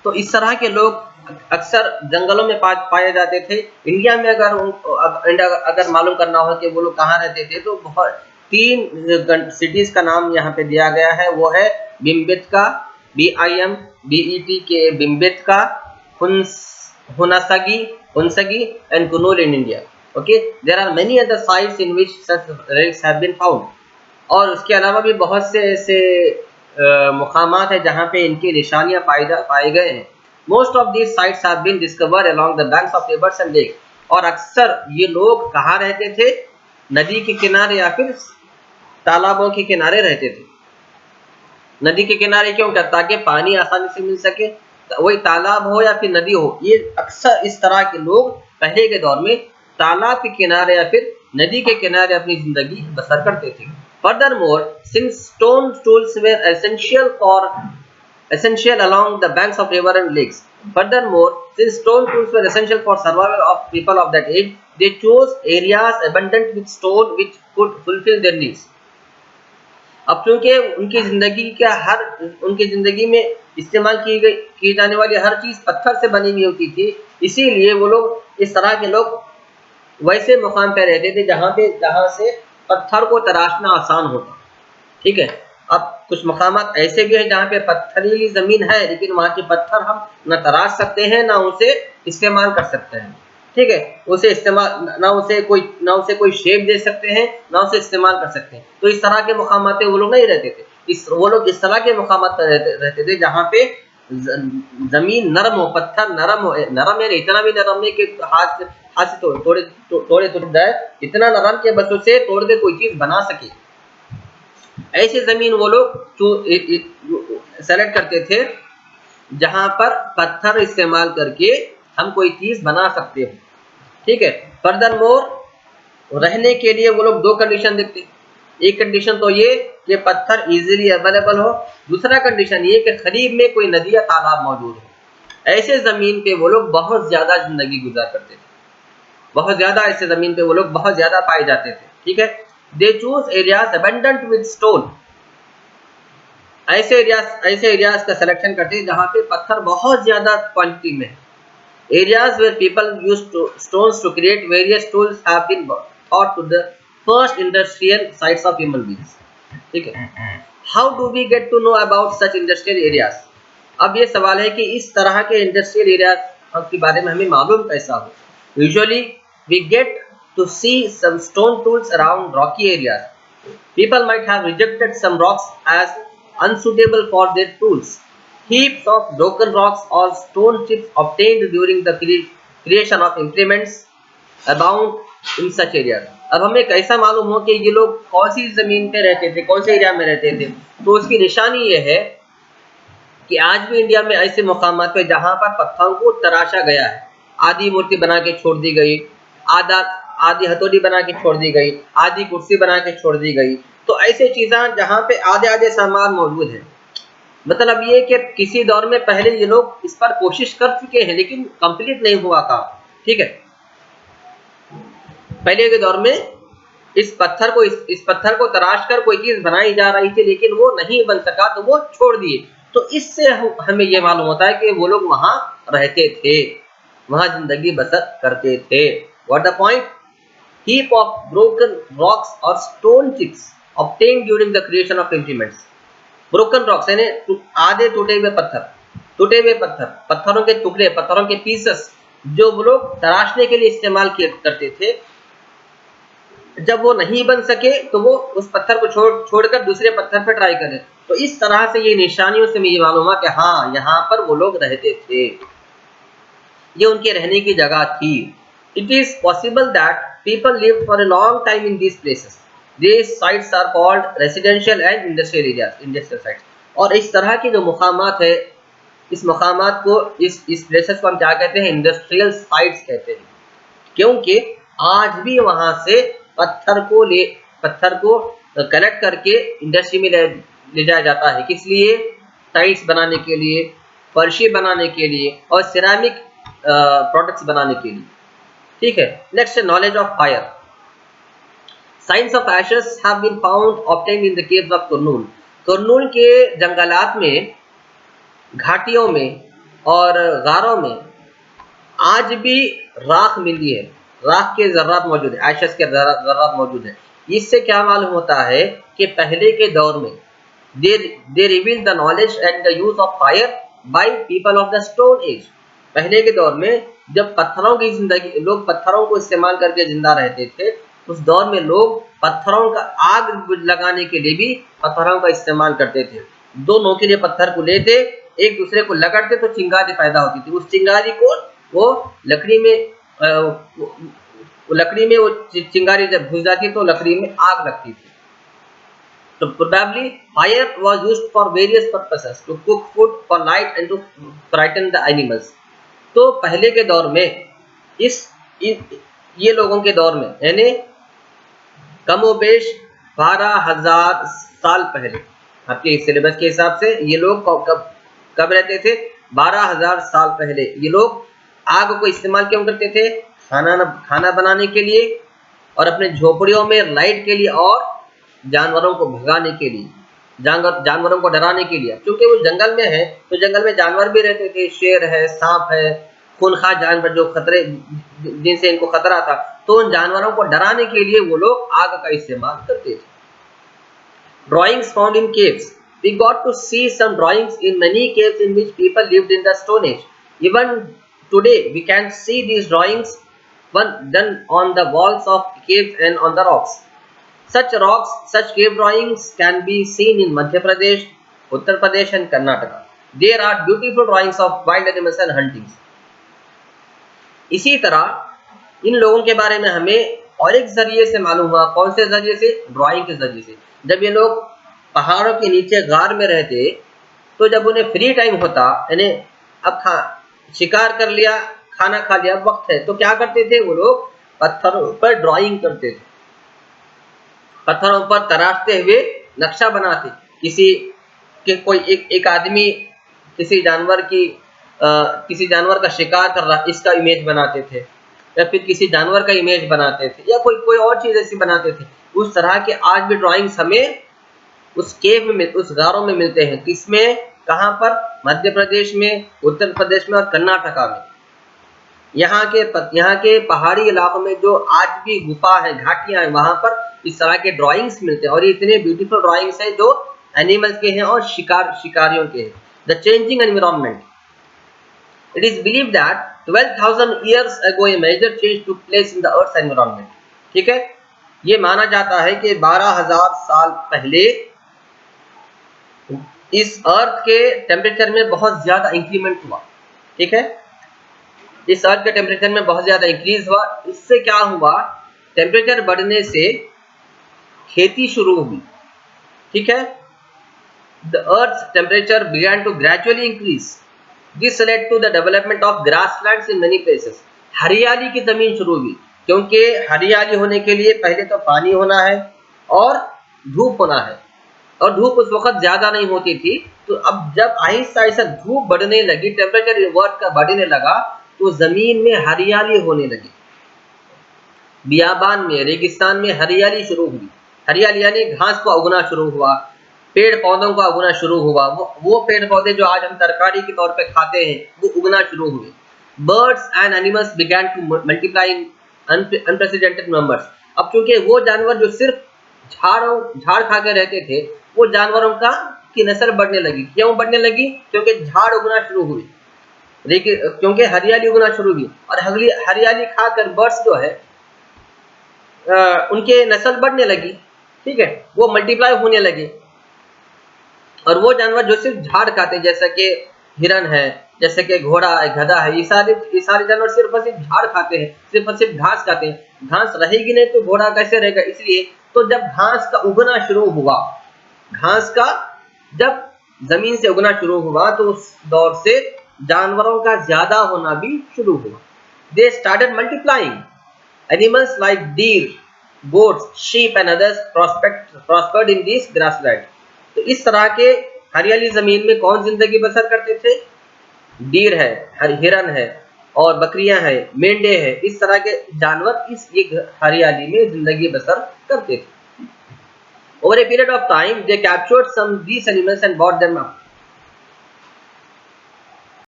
तो इस तरह के लोग अक्सर जंगलों में पाए जाते थे। इंडिया में अगर मालूम करना हो कि वो लोग कहाँ रहते थे, तो बहुत 3 सिटीज का नाम यहाँ पे दिया गया है। वो है बिम्बेटका, BIMBETK, बिम्बेटका, हुनसगी and Kunnur in India. Okay, there are many other sites in which such relics have been found. और उसके अलावा भी बहुत से ऐसे मुकामात है जहाँ पे इनकी निशानियाँ पाए गए हैं। Most of these sites have been discovered along the banks of rivers and lakes. और अक्सर ये लोग कहाँ रहते थे? नदी के किनारे या फिर तालाबों के किनारे रहते थे। नदी के किनारे क्यों? ताकि पानी आसानी से मिल सके, वही तालाब हो या फिर नदी हो। ये अक्सर इस तरह के लोग पहले के दौर में तालाब के किनारे या फिर नदी के किनारे अपनी जिंदगी बसर करते थे। Furthermore, since stone tools were essential along the banks of river and lakes. Furthermore, since stone tools were essential for survival of people of that age, they chose areas abundant with stone which could fulfill their needs. अब क्योंकि उनकी जिंदगी में इस्तेमाल की जाने वाली हर चीज पत्थर से बनी हुई होती थी, इसीलिए वो लोग इस तरह के लोग वैसे मुकाम पे रहते थे जहाँ से पत्थर को तराशना आसान होता। ठीक है, अब कुछ मकामात ऐसे भी हैं जहाँ पे पत्थरीली जमीन है, लेकिन वहाँ के पत्थर हम न तराश सकते हैं ना उसे इस्तेमाल कर सकते हैं। ठीक है, उसे इस्तेमाल ना उसे कोई शेप दे सकते हैं, ना उसे इस्तेमाल कर सकते हैं। तो इस तरह के मुकामात पे वो लोग नहीं रहते थे। वो लोग इस तरह के मुकामात पर रहते थे जहाँ पे जमीन नरम हो, पत्थर नरम है, इतना भी नरम है कि हाथ से तोड़े जाए, इतना नरम के बस उसे तोड़ के कोई चीज बना सके। ऐसी जमीन वो लोग सेलेक्ट करते थे जहां पर पत्थर इस्तेमाल करके हम कोई चीज बना सकते हैं। ठीक है, फर्दरमोर रहने के लिए वो लोग 2 कंडीशन देखते। एक कंडीशन तो ये कि पत्थर इजीली अवेलेबल हो, दूसरा कंडीशन ये कि करीब में कोई नदी या तालाब मौजूद हो। ऐसे जमीन पे वो लोग बहुत ज्यादा जिंदगी गुजार करते थे, बहुत ज्यादा ऐसे जमीन पे वो लोग बहुत ज्यादा पाए जाते थे। ठीक है, they choose areas abundant with stone. ऐसे एरियाज का सिलेक्शन करते हैं जहाँ पे पत्थर बहुत ज्यादा क्वांटिटी में है। Areas where people used stones to create various tools have been thought to the first industrial sites of human beings. ठीक है, how do we get to know about such industrial areas? अब ये सवाल है कि इस तरह के इंडस्ट्रियल एरियाज के बारे में हमें मालूम कैसा हो? Usually we get to see some stone tools around rocky areas. People might have rejected some rocks as unsuitable for their tools. Heaps of broken rocks or stone chips obtained during the creation of implements abound in such areas. अब हमें कैसा मालूम हो कि ये लोग कौन सी जमीन पे रहते थे, कौन से एरिया में रहते थे? तो उसकी निशानी ये है कि आज भी इंडिया में ऐसे मुकामात पे जहाँ पर पत्थरों को तराशा गया है, आधी मूर्ति बना के छोड़ दी गई, आधी हथौड़ी बना के छोड़ दी गई, आधी कुर्सी बना के छोड़ दी गई। तो ऐसे चीजें जहाँ पे आधे सामान मौजूद है। मतलब ये कि किसी दौर में पहले ये लोग इस पर कोशिश कर चुके हैं लेकिन कंप्लीट नहीं हुआ काम। ठीक है, पहले के दौर में इस पत्थर को तराश कर कोई चीज बनाई जा रही थी, लेकिन वो नहीं बन सका तो वो छोड़ दिए। तो इससे हमें ये मालूम होता है कि वो लोग वहां रहते थे, वहां जिंदगी बसर करते थे। What the point? Heap of broken rocks or stone chips obtained during the creation of implements. Broken rocks यानी आधे टूटे हुए पत्थर, पत्थरों के टुकड़े, पत्थरों के पीसेस जो वो लोग तराशने के लिए इस्तेमाल करते थे। जब वो नहीं बन सके तो वो उस पत्थर को छोड़कर दूसरे पत्थर पर ट्राई करें। तो इस तरह से ये निशानियों से मुझे मालूम हुआ कि हाँ, यहाँ पर वो लोग रहते थे, ये उनके रहने की जगह थी। It is possible that people lived for a long time in these places. These sites are called residential and industrial areas, industrial sites. और इस तरह के जो मुकामात है, इस मुकामात को इस प्लेसेस को हम क्या कहते हैं? इंडस्ट्रियल साइट्स कहते हैं, क्योंकि आज भी वहां से पत्थर को कलेक्ट करके इंडस्ट्री में ले जाया जाता है। किस लिए? टाइल्स बनाने के लिए, फर्शी बनाने के लिए और सिरामिक प्रोडक्ट्स बनाने के लिए। ठीक है, next knowledge of fire. Signs of ashes have been found obtained in the caves of Kurnool. Kurnool के जंगलात में, घाटियों में और गारों में आज भी राख मिली है, राख के ज़र्रात मौजूद है, एशेस के ज़र्रात मौजूद है। इससे क्या मालूम होता है कि पहले के दौर में they reveal the knowledge and the use of fire by people of the stone age। पहले के दौर में जब पत्थरों की जिंदगी, लोग पत्थरों को इस्तेमाल करके जिंदा रहते थे, उस दौर में लोग पत्थरों का आग लगाने के लिए भी पत्थरों का इस्तेमाल करते थे। दो नोकीले पत्थर को लेते, एक दूसरे को लगड़ते तो चिंगारी पैदा होती थी। उस चिंगारी को वो लकड़ी में वो चिंगारी जब घुस जाती तो लकड़ी में आग लगती थी। So probably fire was used for various purposes, to cook food, for light and to frighten the animals। तो पहले के दौर में ये लोगों के दौर में यानी कमोबेश 12,000 साल पहले, आपके सिलेबस के हिसाब से ये लोग कब रहते थे? 12,000 साल पहले ये लोग आग को इस्तेमाल क्यों करते थे? खाना बनाने के लिए और अपने झोपड़ियों में लाइट के लिए और जानवरों को भगाने के लिए, जानवरों को डराने के लिए। क्योंकि वो जंगल में है तो जंगल में जानवर भी रहते थे, शेर है, सांप है, खूनखार जानवर जो खतरे जिनसे इनको खतरा था, तो उन जानवरों को डराने के लिए वो लोग आग का इस्तेमाल करते थे। Drawings found in caves, we got to see some drawings in many caves in which people lived in the Stone Age। Even today we can see these drawings done on the walls of caves and on the rocks। Such cave drawings can be seen in Madhya Pradesh, Uttar Pradesh and Karnataka। There are beautiful drawings of wild animals and hunting। इसी तरह इन लोगों के बारे में हमें और एक जरिए से मालूम हुआ। कौन से जरिए से? ड्राइंग के जरिए से। जब ये लोग पहाड़ों के नीचे गार में रहते तो जब उन्हें फ्री टाइम होता, यानी अब शिकार कर लिया, खाना खा लिया, वक्त है, तो क्या करते थे वो लोग? पत्थरों पर ड्राइंग करते थे, पत्थरों पर तराशते हुए नक्शा बनाते। कोई एक आदमी किसी जानवर का शिकार कर रहा, इसका इमेज बनाते थे, या फिर किसी जानवर का इमेज बनाते थे, या कोई और चीज ऐसी बनाते थे। उस तरह के आज भी ड्राइंग्स हमें उस केव में, उस गारों में मिलते हैं। किसमें? कहाँ पर? मध्य प्रदेश में, उत्तर प्रदेश में और कर्नाटका में। यहाँ के पहाड़ी इलाकों में जो आज भी गुफा है, घाटियां हैं, वहां पर इस तरह के ड्राइंग्स मिलते हैं। और ये इतने ब्यूटीफुल ड्राइंग्स हैं जो एनिमल्स के हैं और शिकारियों के हैं। The changing environment, it is believe that 12,000 years ago a major change took place in the earth's environment। ठीक है, ये माना जाता है कि 12,000 साल पहले इस अर्थ के टेम्परेचर में बहुत ज्यादा इंक्रीमेंट हुआ। ठीक है, इस अर्थ के टेम्परेचर में बहुत ज्यादा इंक्रीज हुआ। इससे क्या हुआ? टेम्परेचर बढ़ने से खेती शुरू हुई। ठीक है, the earth temperature began to gradually increase. This led to the development of grasslands in many places. हरियाली की जमीन शुरू हुई, क्योंकि हरियाली होने के लिए पहले तो पानी होना है और धूप होना है, और धूप उस वक्त ज्यादा नहीं होती थी। तो अब जब आहिस्ता आहिस्ता धूप बढ़ने लगी, टेम्परेचर वर्ड का बढ़ने लगा, तो जमीन में हरियाली होने लगी। बियाबान में, रेगिस्तान में हरियाली शुरू हुई। हरियाली यानी घास को उगना शुरू हुआ, पेड़ पौधों का उगना शुरू हुआ। वो पेड़ पौधे जो आज हम तरकारी के तौर पे खाते हैं, वो उगना शुरू हुए। Birds and animals began to multiply in unprecedented numbers. अब चूंकि वो जानवर जो सिर्फ झाड़ खा के रहते थे, वो जानवरों की नस्ल बढ़ने लगी। क्यों बढ़ने लगी? क्योंकि झाड़ उगना शुरू हुई, क्योंकि हरियाली उगना शुरू हुई। और हरियाली खाकर बर्ड्स जो है उनके नस्ल बढ़ने लगी। ठीक है, वो मल्टीप्लाई होने लगे। और वो जानवर जो सिर्फ झाड़ खाते हैं, जैसे कि हिरन है, जैसे कि घोड़ा है, गधा है, ये सारे जानवर सिर्फ और सिर्फ झाड़ खाते हैं, सिर्फ और सिर्फ घास खाते हैं। घास रहेगी नहीं तो घोड़ा कैसे रहेगा? इसलिए तो जब घास का उगना शुरू हुआ, घास का जब जमीन से उगना शुरू हुआ, तो उस दौर से जानवरों का ज्यादा होना भी शुरू हुआ। They started multiplying. Animals like deer, goats, sheep and others prospered in this grassland. तो इस तरह के हरियाली जमीन में कौन जिंदगी बसर करते थे? डीर है, हिरन है, और बकरियां हैं, मेंढे हैं। इस तरह के जानवर इस एक हरियाली में जिंदगी बसर करते थे। Over a period of time, they captured some these animals and brought them up।